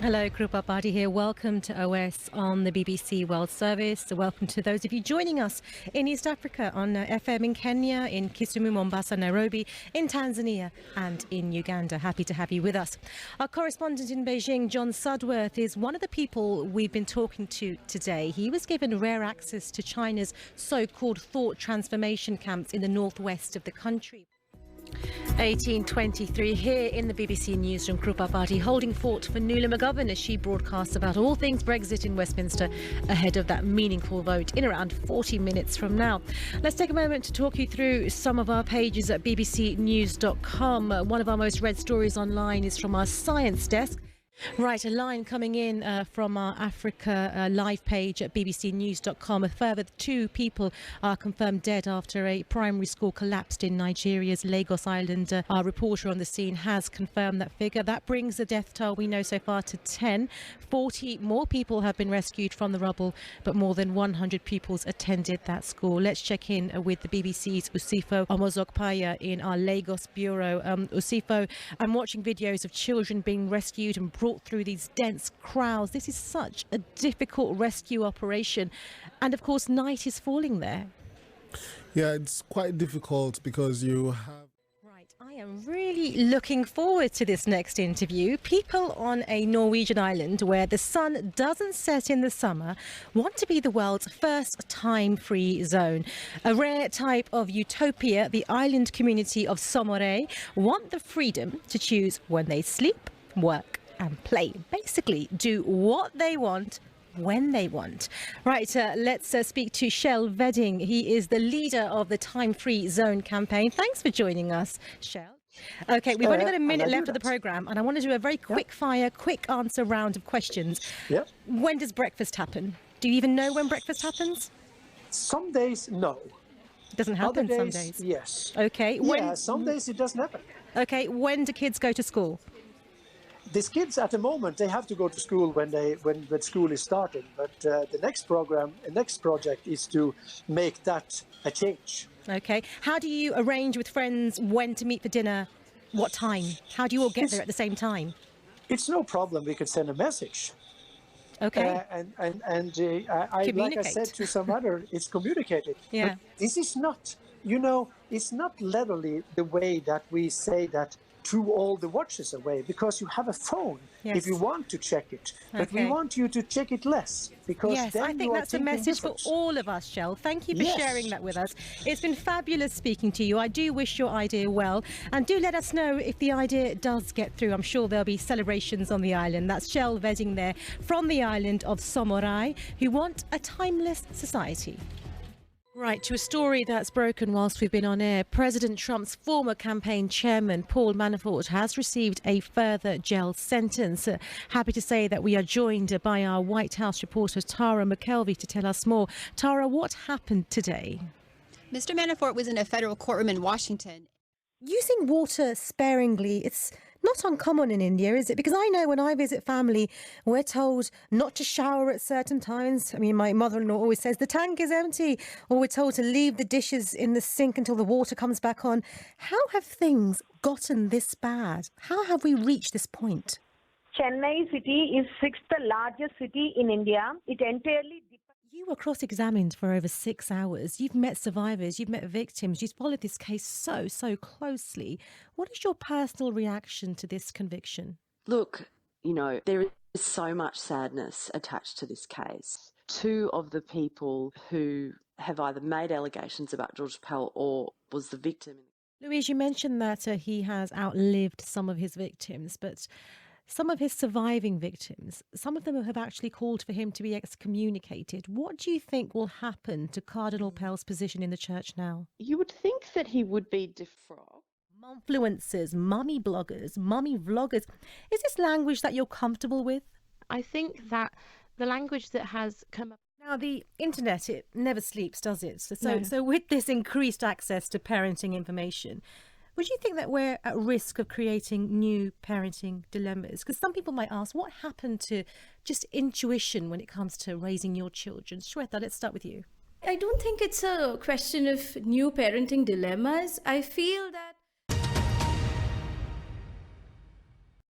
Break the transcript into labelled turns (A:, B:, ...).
A: Hello, Krupa Padhy here. Welcome to OS on the BBC World Service. So welcome to those of you joining us in East Africa on FM in Kenya, in Kisumu, Mombasa, Nairobi, in Tanzania and in Uganda. Happy to have you with us. Our correspondent in Beijing, John Sudworth, is one of the people we've been talking to today. He was given rare access to China's so-called thought transformation camps in the northwest of the country. 18:23 here in the BBC Newsroom. Krupa Padhy holding fort for Nuala McGovern as she broadcasts about all things Brexit in Westminster ahead of that meaningful vote in around 40 minutes from now. Let's take a moment to talk you through some of our pages at bbcnews.com. One of our most read stories online is from our science desk. Right, a line coming in from our Africa live page at bbcnews.com. A further 2 people are confirmed dead after a primary school collapsed in Nigeria's Lagos Island. Our reporter on the scene has confirmed that figure. That brings the death toll we know so far to 10. 40 more people have been rescued from the rubble, but more than 100 pupils attended that school. Let's check in with the BBC's Usifo Omozokpaya in our Lagos bureau. Usifo, I'm watching videos of children being rescued and brought through these dense crowds. This is such a difficult rescue operation, and of course night is falling there.
B: Yeah, it's quite difficult because you have...
A: Right, I am really looking forward to this next interview. People on a Norwegian island where the sun doesn't set in the summer want to be the world's first time-free zone. A rare type of utopia, the island community of Somoré want the freedom to choose when they sleep, work and play. Basically, do what they want when they want. Right, let's speak to Shell Vedding. He is the leader of the Time Free Zone campaign. Thanks for joining us, Shell. OK, we've only got a minute left of the programme, and I want to do a very quick fire, quick answer round of questions.
C: Yep.
A: When does breakfast happen? Do you even know when breakfast happens?
C: Some days, no.
A: It doesn't happen
C: Other
A: some
C: days,
A: days.
C: yes.
A: OK.
C: Yeah, some days it doesn't happen.
A: OK, when do kids go to school?
C: These kids at the moment, they have to go to school when school is starting. But the next project is to make that a change.
A: OK. How do you arrange with friends when to meet for dinner? What time? How do you all get there at the same time?
C: It's no problem. We could send a message.
A: OK.
C: Like I said to some other, it's communicated.
A: Yeah.
C: But this is not, it's not literally the way that we say that threw all the watches away, because you have a phone if you want to check it. But we want you to check it less, because then
A: I think that's a message for all of us, Shell. Thank you for sharing that with us. It's been fabulous speaking to you. I do wish your idea well, and do let us know if the idea does get through. I'm sure there'll be celebrations on the island. That's Shell Vedding there from the island of Somoré, who want a timeless society. Right, to a story that's broken whilst we've been on air. President Trump's former campaign chairman, Paul Manafort, has received a further jail sentence. Happy to say that we are joined by our White House reporter, Tara McKelvey, to tell us more. Tara, what happened today?
D: Mr. Manafort was in a federal courtroom in Washington.
A: Using water sparingly, it's not uncommon in India, is it? Because I know when I visit family, we're told not to shower at certain times. I mean, my mother-in-law always says the tank is empty, or we're told to leave the dishes in the sink until the water comes back on. How have things gotten this bad? How have we reached this point?
E: Chennai city is 6th largest city in India. It entirely...
A: You were cross-examined for over 6 hours. You've met survivors, you've met victims, you've followed this case so closely. What is your personal reaction to this conviction?
F: Look, there is so much sadness attached to this case. 2 of the people who have either made allegations about George Pell or was the victim.
A: Louise, you mentioned that he has outlived some of his victims, but some of his surviving victims, some of them have actually called for him to be excommunicated. What do you think will happen to Cardinal Pell's position in the church now?
F: You would think that he would be defrocked.
A: Influencers, mummy bloggers, mummy vloggers. Is this language that you're comfortable with?
G: I think that the language that has come up...
A: Now, the internet, it never sleeps, does it?
G: No.
A: So with this increased access to parenting information, would you think that we're at risk of creating new parenting dilemmas? Because some people might ask, what happened to just intuition when it comes to raising your children? Shweta, let's start with you.
H: I don't think it's a question of new parenting dilemmas. I feel that